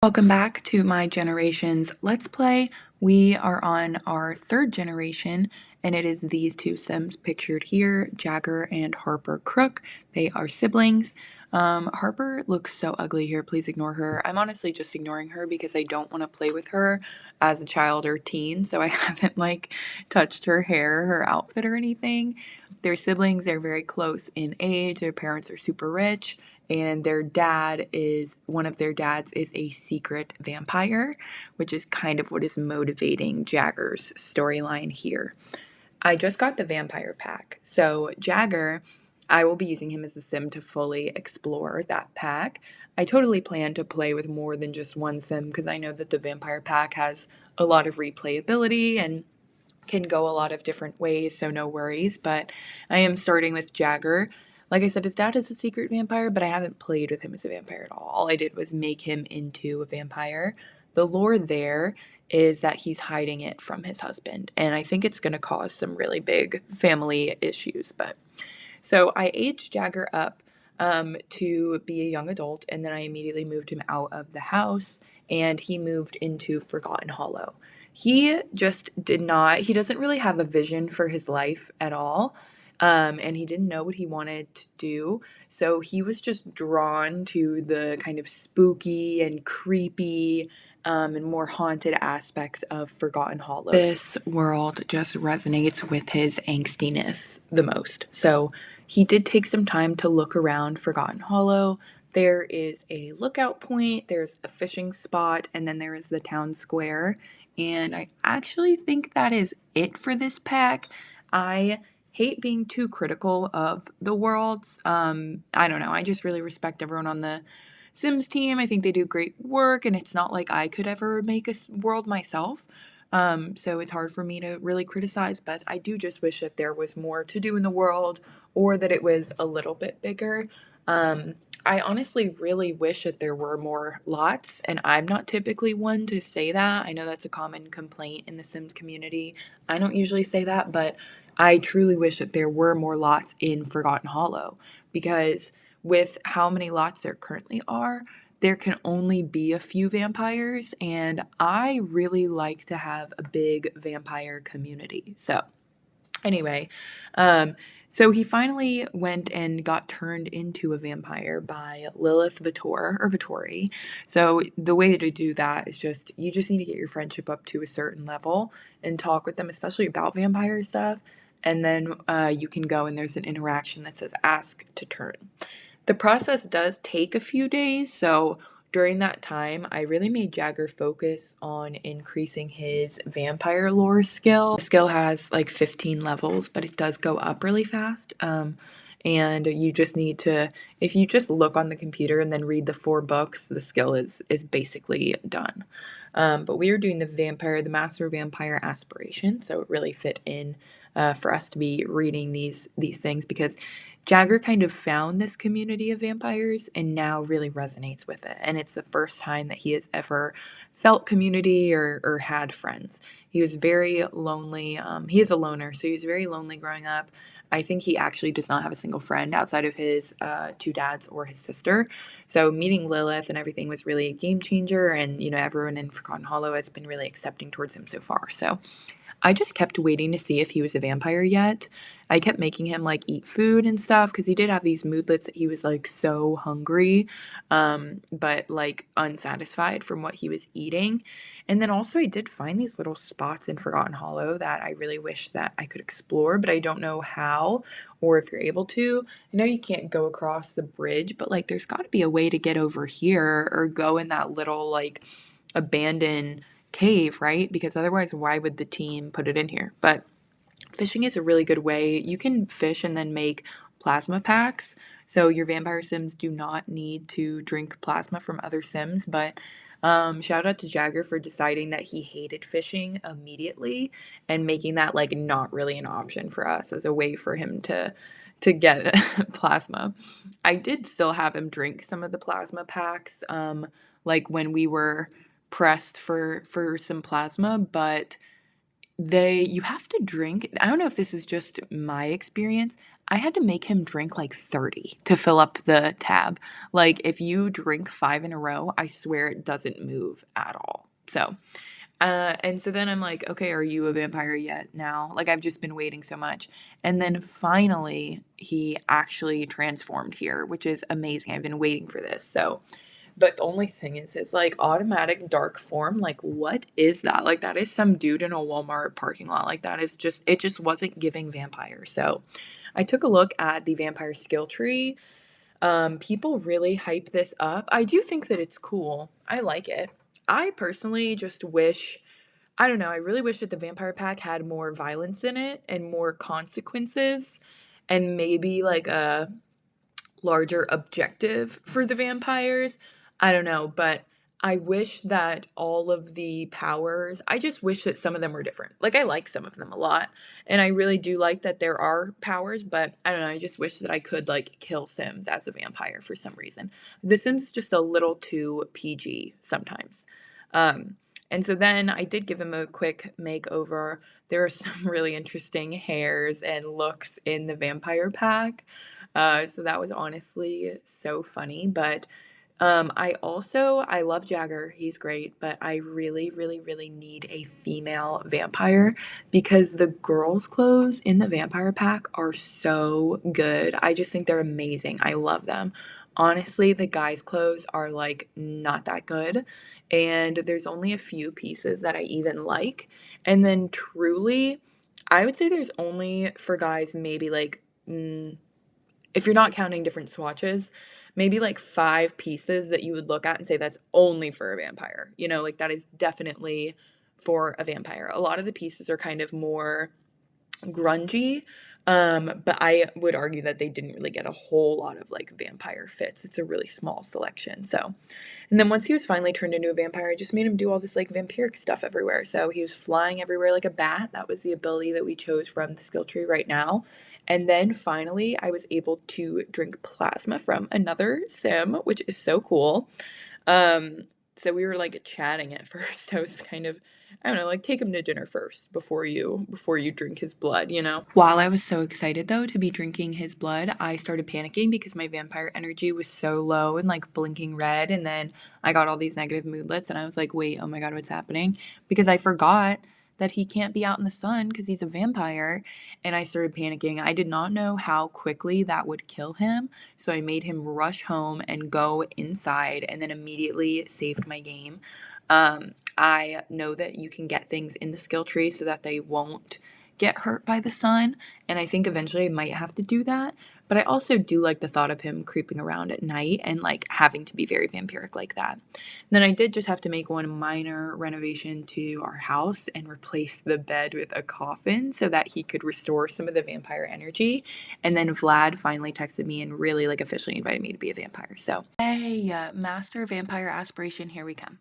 Welcome back to my generations Let's Play. We are on our third generation, and it is these two Sims pictured here, Jagger and Harper Crook. They are siblings. Harper looks so ugly here. Please ignore her. I'm honestly just ignoring her because I don't want to play with her as a child or teen, so I haven't touched her hair, her outfit, or anything. They're siblings. They're very close in age. Their parents are super rich, and one of their dads is a secret vampire, which is kind of what is motivating Jagger's storyline here. I just got the vampire pack, so Jagger, I will be using him as a sim to fully explore that pack. I totally plan to play with more than just one sim because I know that the vampire pack has a lot of replayability and can go a lot of different ways, so no worries. But I am starting with Jagger. Like I said, his dad is a secret vampire, but I haven't played with him as a vampire at all. All I did was make him into a vampire. The lore there is that he's hiding it from his husband, and I think it's going to cause some really big family issues. But so I aged Jagger up to be a young adult, and then I immediately moved him out of the house, and he moved into Forgotten Hollow. He just did not, he doesn't really have a vision for his life at all. And he didn't know what he wanted to do. So he was just drawn to the kind of spooky and creepy and more haunted aspects of Forgotten Hollow. This world just resonates with his angstiness the most. So he did take some time to look around Forgotten Hollow. There is a lookout point, there's a fishing spot, and then there is the town square. And I actually think that is it for this pack. I hate being too critical of the worlds. I don't know. I just really respect everyone on the Sims team. I think they do great work, and it's not like I could ever make a world myself. So it's hard for me to really criticize, but I do just wish that there was more to do in the world or that it was a little bit bigger. I honestly really wish that there were more lots, and I'm not typically one to say that. I know that's a common complaint in the Sims community. I don't usually say that, but I truly wish that there were more lots in Forgotten Hollow because with how many lots there currently are, there can only be a few vampires, and I really like to have a big vampire community. So, anyway, so he finally went and got turned into a vampire by Lilith Vittor or Vittori. So the way to do that is you just need to get your friendship up to a certain level and talk with them, especially about vampire stuff. And then you can go and there's an interaction that says ask to turn. The process does take a few days, so during that time, I really made Jagger focus on increasing his vampire lore skill. The skill has like 15 levels, but it does go up really fast. And you just need to, if you just look on the computer and then read the 4 books, the skill is basically done. But we are doing the Master Vampire Aspiration, so it really fit in for us to be reading these things because Jagger kind of found this community of vampires and now really resonates with it. And it's the first time that he has ever felt community or had friends. He was very lonely. He is a loner, so he was very lonely growing up. I think he actually does not have a single friend outside of his 2 dads or his sister. So meeting Lilith and everything was really a game changer. And, everyone in Forgotten Hollow has been really accepting towards him so far. So I just kept waiting to see if he was a vampire yet. I kept making him eat food and stuff because he did have these moodlets that he was so hungry, but unsatisfied from what he was eating. And then also I did find these little spots in Forgotten Hollow that I really wish that I could explore, but I don't know how or if you're able to. I know you can't go across the bridge, but there's got to be a way to get over here or go in that little abandoned cave, right? Because otherwise, why would the team put it in here? But fishing is a really good way. You can fish and then make plasma packs. So your vampire sims do not need to drink plasma from other sims. But shout out to Jagger for deciding that he hated fishing immediately and making that not really an option for us as a way for him to get plasma. I did still have him drink some of the plasma packs, when we were pressed for some plasma, but you have to drink. I don't know if this is just my experience. I had to make him drink like 30 to fill up the tab. Like, if you drink 5 in a row, I swear it doesn't move at all. So, and so then I'm like, okay, are you a vampire yet now? Like, I've just been waiting so much. And then finally, he actually transformed here, which is amazing. I've been waiting for this. So, but the only thing is his like automatic dark form. Like, what is that? Like, that is some dude in a Walmart parking lot. Like, that is just, it just wasn't giving vampire. So, I took a look at the vampire skill tree. People really hype this up. I do think that it's cool. I like it. I personally just wish, I don't know, I really wish that the vampire pack had more violence in it and more consequences and maybe like a larger objective for the vampires. I don't know, but I wish that all of the powers, I just wish that some of them were different. Like, I like some of them a lot, and I really do like that there are powers, but I don't know, I just wish that I could like kill Sims as a vampire for some reason. The Sims just a little too PG sometimes. Um, and so then I did give him a quick makeover. There are some really interesting hairs and looks in the vampire pack. So that was honestly so funny. But I love Jagger. He's great, but I really, really, really need a female vampire because the girls' clothes in the vampire pack are so good. I just think they're amazing. I love them. Honestly, the guys' clothes are like not that good, and there's only a few pieces that I even like. And then truly, I would say there's only for guys maybe like if you're not counting different swatches, maybe like 5 pieces that you would look at and say that's only for a vampire. You know, like that is definitely for a vampire. A lot of the pieces are kind of more grungy, but I would argue that they didn't really get a whole lot of like vampire fits. It's a really small selection. So, and then once he was finally turned into a vampire, I just made him do all this like vampiric stuff everywhere. So he was flying everywhere like a bat. That was the ability that we chose from the skill tree right now. And then finally, I was able to drink plasma from another sim, which is so cool. So we were like chatting at first. I was kind of, I don't know, like take him to dinner first before you drink his blood, you know. While I was so excited though to be drinking his blood, I started panicking because my vampire energy was so low and like blinking red, and then I got all these negative moodlets and I was like, "Wait, oh my God, what's happening?" Because I forgot that he can't be out in the sun because he's a vampire, and I started panicking. I did not know how quickly that would kill him, so I made him rush home and go inside and then immediately saved my game. I know that you can get things in the skill tree so that they won't get hurt by the sun, and I think eventually I might have to do that. But I also do like the thought of him creeping around at night and like having to be very vampiric like that. And then I did just have to make one minor renovation to our house and replace the bed with a coffin so that he could restore some of the vampire energy. And then Vlad finally texted me and really like officially invited me to be a vampire. So, hey, master vampire aspiration, here we come.